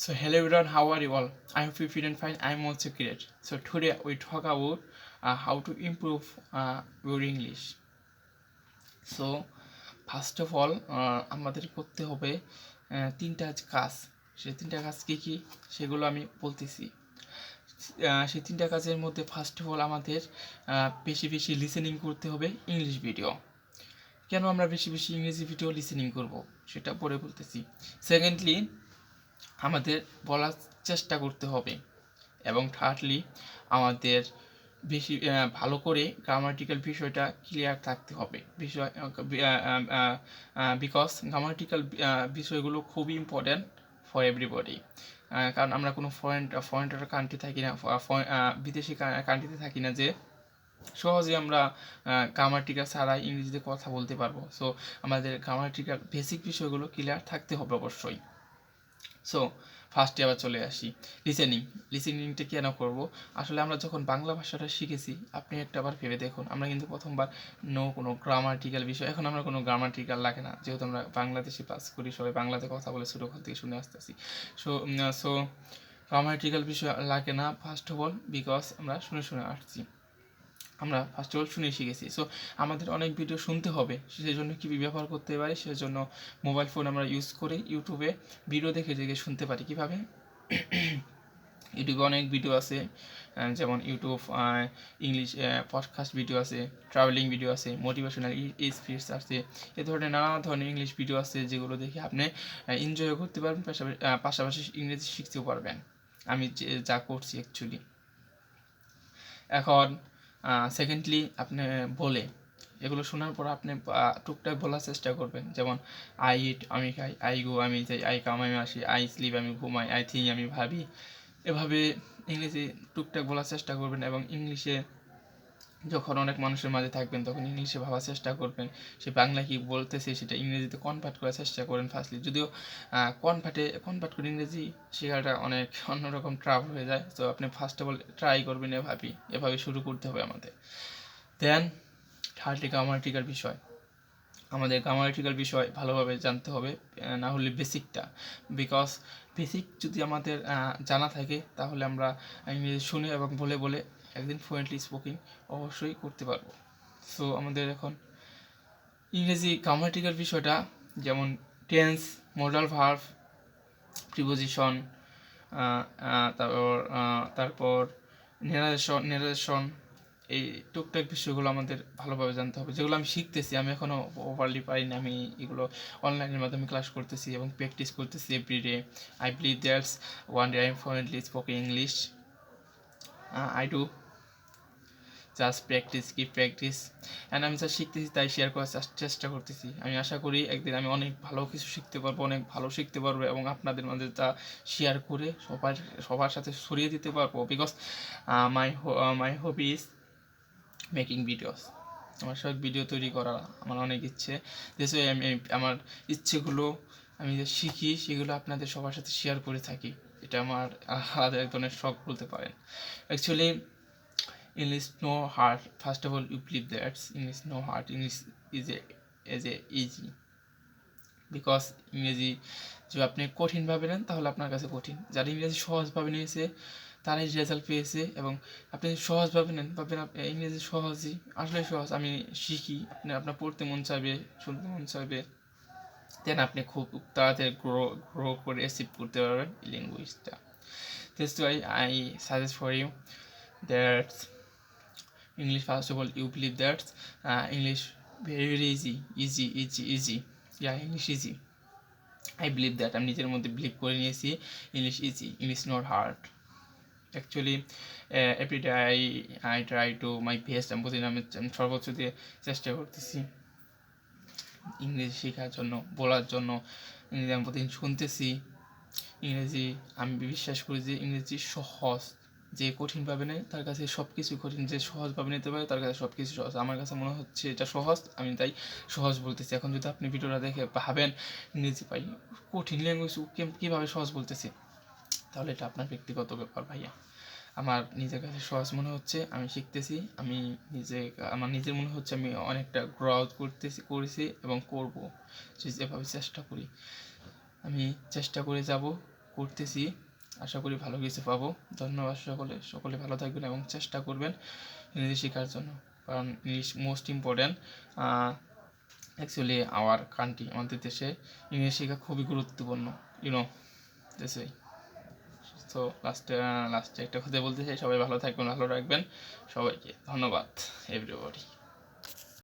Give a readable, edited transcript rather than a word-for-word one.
So hello everyone, how are you all? I hope you feel and fine. I'm also great. So today we talk about how to improve your English. So first of all আমাদের করতে হবে তিনটা কাজ। সেই তিনটা কাজ কী কী সেগুলো আমি বলতেছি। সেই তিনটা কাজের মধ্যে ফার্স্ট অফ অল আমাদের বেশি বেশি লিসেনিং করতে হবে ইংলিশ ভিডিও। কেন আমরা বেশি বেশি ইংরেজি ভিডিও লিসেনিং করব সেটা পরে বলতেছি। সেকেন্ডলি আমাদের বলার চেষ্টা করতে হবে, এবং থার্ডলি আমাদের বেশি ভালো করে গ্রামাটিক্যাল বিষয়টা ক্লিয়ার থাকতে হবে। বিষয় বিকজ গ্রামাটিক্যাল বিষয়গুলো খুবই ইম্পর্ট্যান্ট ফর এভরিবডি। কারণ আমরা কোনো ফরেনার কান্ট্রি থাকি না, বিদেশি কান্ট্রিতে থাকি না যে সহজে আমরা গ্রামাটিক্যাল ছাড়া ইংরেজিতে কথা বলতে পারবো। সো আমাদের গ্রামাটিক্যাল বেসিক বিষয়গুলো ক্লিয়ার থাকতে হবে অবশ্যই। সো ফার্স্টে আবার চলে আসি লিসেনিংটা কেন করব। আসলে আমরা যখন বাংলা ভাষাটা শিখেছি, আপনি একটা বার ভেবে দেখুন, আমরা কিন্তু প্রথমবার কোনো গ্রামাটিক্যাল বিষয়, এখন আমরা কোনো গ্রামাটিক্যাল লাগে না, যেহেতু আমরা বাংলাদেশে পাস করি, সবাই বাংলাতে কথা বলে ছোটোখান থেকে শুনে আসতেছি। সো গ্রামাটিক্যাল বিষয় লাগে না ফার্স্ট অফ অল, বিকজ আমরা শুনে শুনে আসছি, আমরা ফার্স্ট অফ অল শুনে শিখেছি। সো আমাদের অনেক ভিডিও শুনতে হবে, সেই জন্য কী ব্যবহার করতে পারি, সেজন্য মোবাইল ফোন আমরা ইউজ করে ইউটিউবে ভিডিও দেখে দেখে শুনতে পারি। কীভাবে? ইউটিউবে অনেক ভিডিও আছে, যেমন ইউটিউব ইংলিশ পডকাস্ট ভিডিও আছে, ট্রাভেলিং ভিডিও আছে, মোটিভেশনাল স্পিচ আছে, এ ধরনের নানা ধরনের ইংলিশ ভিডিও আছে, যেগুলো দেখে আপনি এনজয় করতে পারবেন, পাশাপাশি ইংরেজি শিখতেও পারবেন। আমি যা করছি অ্যাকচুয়ালি। এখন সেকেন্ডলি আপনি বলে এগুলো শোনার পর আপনি টুকটাক বলার চেষ্টা করবেন, যেমন আই ইট আমি খাই, আই গো আমি যাই, আই কাম আমি আসি, আই স্লিপ আমি ঘুমাই, আই থিঙ্ক আমি ভাবি। এভাবে ইংরেজি টুকটাক বলার চেষ্টা করবেন, এবং ইংলিশে যখন অনেক মানুষের মাঝে থাকবেন তখন ইংলিশে ভাবার চেষ্টা করবেন, সে বাংলা কি বলতেছে সেটা ইংরেজিতে কনভার্ট করার চেষ্টা করেন ফার্স্টলি। যদিও কনভার্ট করে ইংরেজি শেখাটা অনেক অন্যরকম ট্রাভেল হয়ে যায়। তো আপনি ফার্স্ট অফ অল ট্রাই করবেন, এভাবে শুরু করতে হবে আমাদের। দেন থার্ডলি গ্রামাটিক্যাল বিষয়, আমাদের গ্রামাটিক্যাল বিষয় ভালোভাবে জানতে হবে, না হলে বেসিকটা। বিকজ বেসিক যদি আমাদের জানা থাকে, তাহলে আমরা ইংরেজি শুনে এবং বলে বলে একদিন ফ্লুয়েন্টলি স্পোকিং অবশ্যই করতে পারবো। সো আমাদের এখন ইংরেজি গ্রামাটিক্যাল বিষয়টা, যেমন টেন্স, মডাল ভার্ব, প্রিপোজিশন, তারপর নেরেশন, এই টুকটাক বিষয়গুলো আমাদের ভালোভাবে জানতে হবে, যেগুলো আমি শিখতেছি। আমি এখনও ওভারলি পারি না, আমি এগুলো অনলাইনের মাধ্যমে ক্লাস করতেছি এবং প্র্যাকটিস করতেছি everyday. I believe that's one day I am fluently spoking English. I do just practice, কি প্র্যাকটিস, অ্যান্ড আমি যা শিখতেছি তাই শেয়ার করার চেষ্টা করতেছি। আমি আশা করি একদিন আমি অনেক ভালো কিছু শিখতে পারবো, অনেক ভালো শিখতে পারবো, এবং আপনাদের মাঝে তা শেয়ার করে সবার সাথে ছড়িয়ে দিতে পারবো। Because my hobby is making videos. আমার সব ভিডিও তৈরি করা আমার অনেক ইচ্ছে। যেসব আমি আমার ইচ্ছেগুলো আমি যে শিখি সেগুলো আপনাদের সবার সাথে শেয়ার করে থাকি। এটা আমার আলাদা এক ধরনের শখ বলতে পারেন। Actually English no hard. First of all, you believe that English no hard. English is a easy. Because ইংরেজি যদি আপনি কঠিনভাবে নেন তাহলে আপনার কাছে কঠিন। যারা ইংরেজি সহজভাবে নিয়েছে তারাই রেজাল্ট পেয়েছে, এবং আপনি যদি সহজভাবে নেন ভাববেন ইংরেজি সহজই, আসলে সহজ, আমি শিখি, আপনার পড়তে মন চাইবে, শুনতে মন চাইবে, দেন আপনি খুব তাড়াতাড়ি গ্রো করে অ্যাচিভ করতে পারবেন এই ল্যাঙ্গুয়েজটা। That's why I suggest for you that English, first of all, you believe that English very easy. Yeah, English easy. I believe that, আমি নিজের মধ্যে বিলিভ করে নিয়েছি English easy, English not hard. Actually everyday I try to my best. আমি প্রতিদিন আমি সর্বোচ্চ দিয়ে চেষ্টা করতেছি ইংরেজি শেখার জন্য, বলার জন্য। ইংরেজি আমি প্রতিদিন শুনতেছি। ইংরেজি আমি বিশ্বাস করি যে ইংরেজি সহজ, যে কঠিনভাবে নেয় তার কাছে সব কিছু কঠিন, যে সহজভাবে নিতে পারে তার কাছে সব কিছু সহজ। আমার কাছে মনে হচ্ছে এটা সহজ, আমি তাই সহজ বলতেছি। এখন যদি আপনি ভিডিওটা দেখে ভাবেন ইংরেজি পাই কঠিন ল্যাঙ্গুয়েজ কীভাবে সহজ বলতেছি, তাহলে এটা আপনার ব্যক্তিগত ব্যাপার ভাইয়া। আমার নিজের কাছে সহজ মনে হচ্ছে, আমি শিখতেছি, আমার নিজের মনে হচ্ছে আমি অনেকটা গ্রোথ করেছি এবং করবো, যেভাবে চেষ্টা করি। আমি চেষ্টা করে যাব, করতেছি, আশা করি ভালো কিছু পাবো। ধন্যবাদ সকলে ভালো থাকবেন এবং চেষ্টা করবেন ইংরেজি শেখার জন্য, কারণ English most important. Actually our country, আমাদের দেশে ইংরেজি শেখা খুবই গুরুত্বপূর্ণ, ইউনো দিস ওয়ে। তো লাস্টে একটা কথা বলতে চাই, সবাই ভালো থাকবেন, ভালো রাখবেন সবাইকে। ধন্যবাদ এভরিবডি।